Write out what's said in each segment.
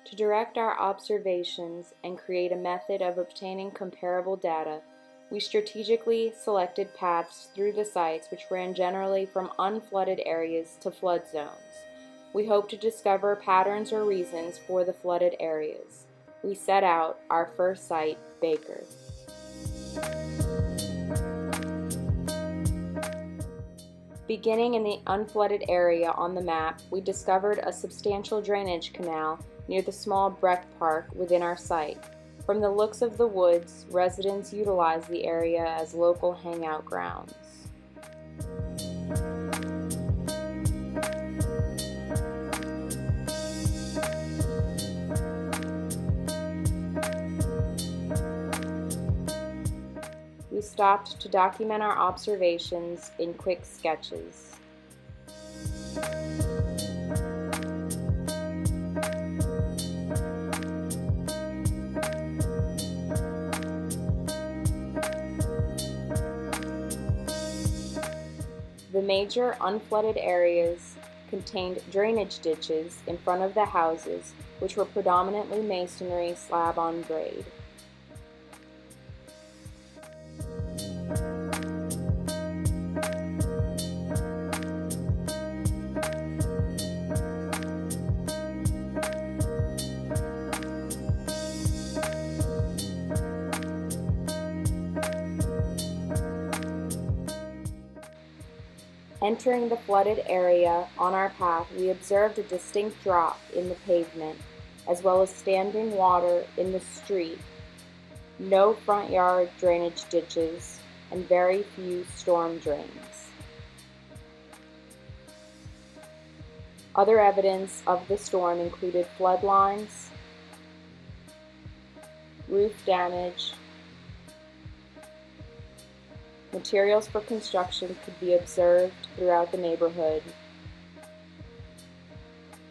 To direct our observations and create a method of obtaining comparable data, we strategically selected paths through the sites which ran generally from unflooded areas to flood zones. We hope to discover patterns or reasons for the flooded areas. We set out our first site, Baker. Beginning in the unflooded area on the map, we discovered a substantial drainage canal near the small Breck Park within our site. From the looks of the woods, residents utilize the area as local hangout grounds. We stopped to document our observations in quick sketches. The major unflooded areas contained drainage ditches in front of the houses, which were predominantly masonry slab on grade. Entering the flooded area on our path, we observed a distinct drop in the pavement, as well as standing water in the street, no front yard drainage ditches, and very few storm drains. Other evidence of the storm included flood lines, roof damage. Materials for construction could be observed throughout the neighborhood,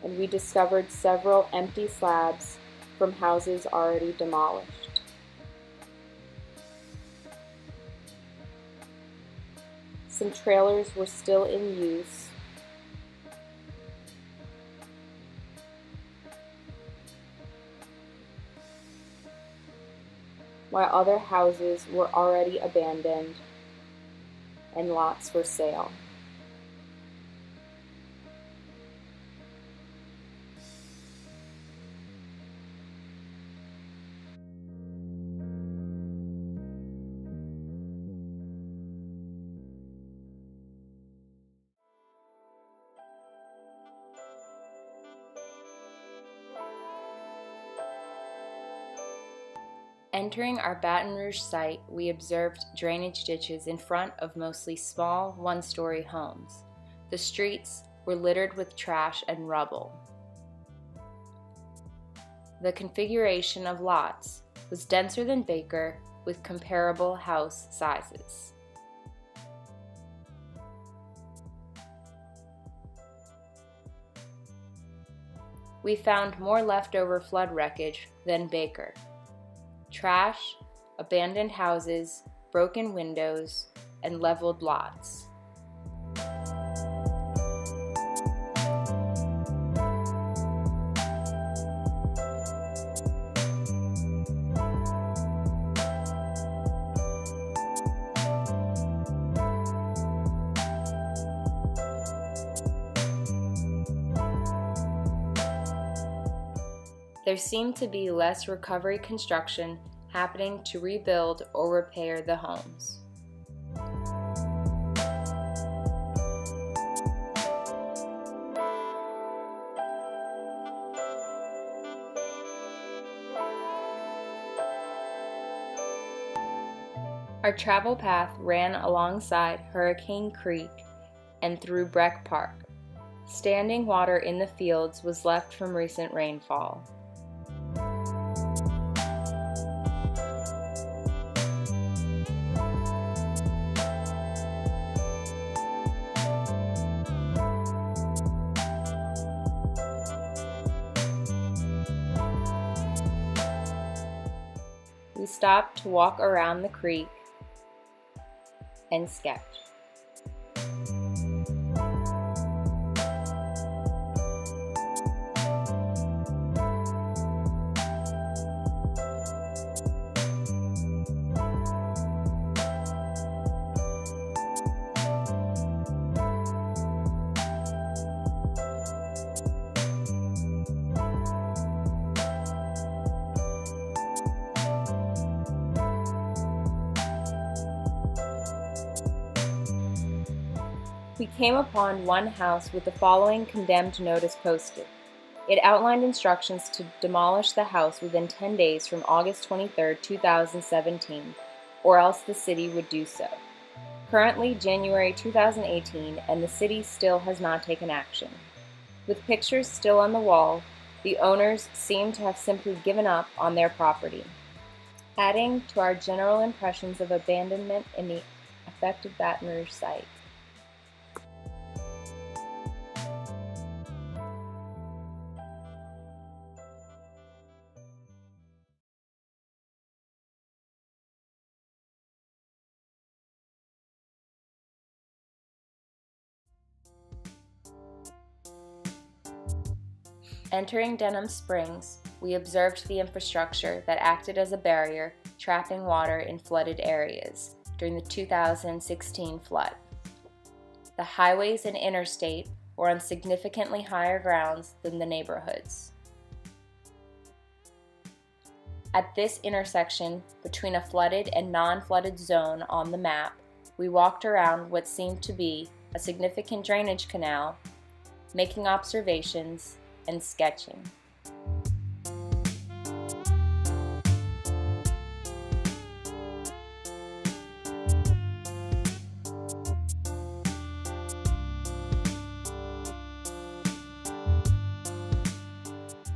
and we discovered several empty slabs from houses already demolished. Some trailers were still in use, while other houses were already abandoned and lots for sale. Entering our Baton Rouge site, we observed drainage ditches in front of mostly small, one-story homes. The streets were littered with trash and rubble. The configuration of lots was denser than Baker, with comparable house sizes. We found more leftover flood wreckage than Baker. Trash, abandoned houses, broken windows, and leveled lots. There seemed to be less recovery construction happening to rebuild or repair the homes. Our travel path ran alongside Hurricane Creek and through Breck Park. Standing water in the fields was left from recent rainfall. We stopped to walk around the creek and sketch. We came upon one house with the following condemned notice posted. It outlined instructions to demolish the house within 10 days from August 23, 2017, or else the city would do so. Currently January 2018, and the city still has not taken action. With pictures still on the wall, the owners seem to have simply given up on their property, adding to our general impressions of abandonment in the affected Baton Rouge site. Entering Denham Springs, we observed the infrastructure that acted as a barrier, trapping water in flooded areas during the 2016 flood. The highways and interstate were on significantly higher grounds than the neighborhoods. At this intersection between a flooded and non-flooded zone on the map, we walked around what seemed to be a significant drainage canal, making observations and sketching.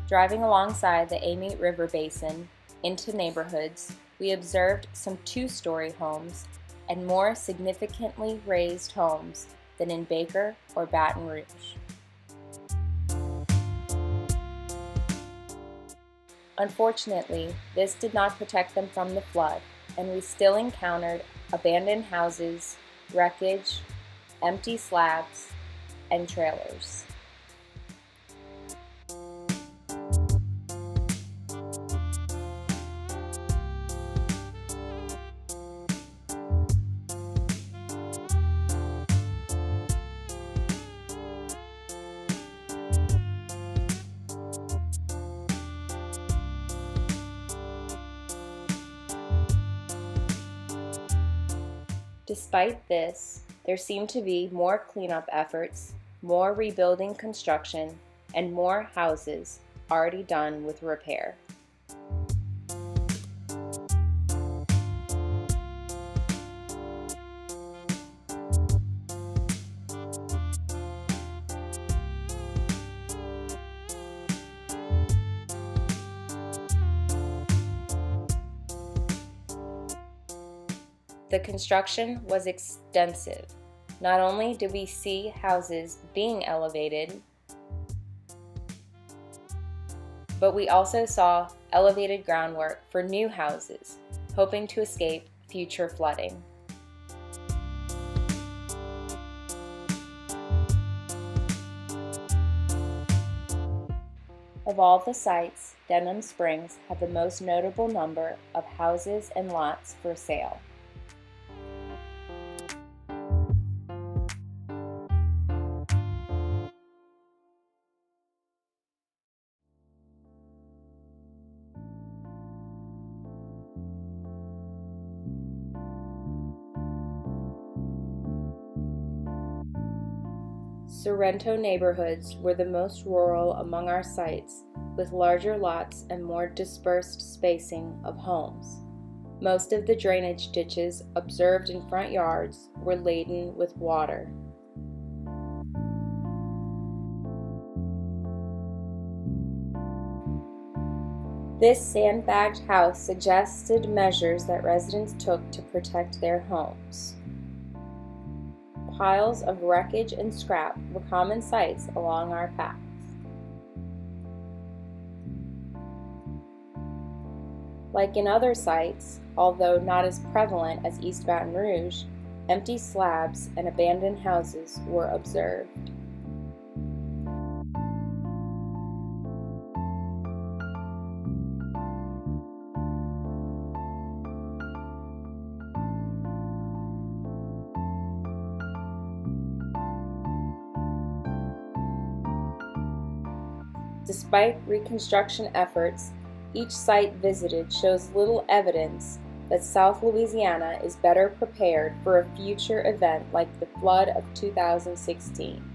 Driving alongside the Amite River Basin into neighborhoods, we observed some two-story homes and more significantly raised homes than in Baker or Baton Rouge. Unfortunately, this did not protect them from the flood, and we still encountered abandoned houses, wreckage, empty slabs, and trailers. Despite this, there seemed to be more cleanup efforts, more rebuilding construction, and more houses already done with repair. The construction was extensive. Not only did we see houses being elevated, but we also saw elevated groundwork for new houses, hoping to escape future flooding. Of all the sites, Denham Springs had the most notable number of houses and lots for sale. Sorrento neighborhoods were the most rural among our sites, with larger lots and more dispersed spacing of homes. Most of the drainage ditches observed in front yards were laden with water. This sandbagged house suggested measures that residents took to protect their homes. Piles of wreckage and scrap were common sights along our paths. Like in other sites, although not as prevalent as East Baton Rouge, empty slabs and abandoned houses were observed. Despite reconstruction efforts, each site visited shows little evidence that South Louisiana is better prepared for a future event like the flood of 2016.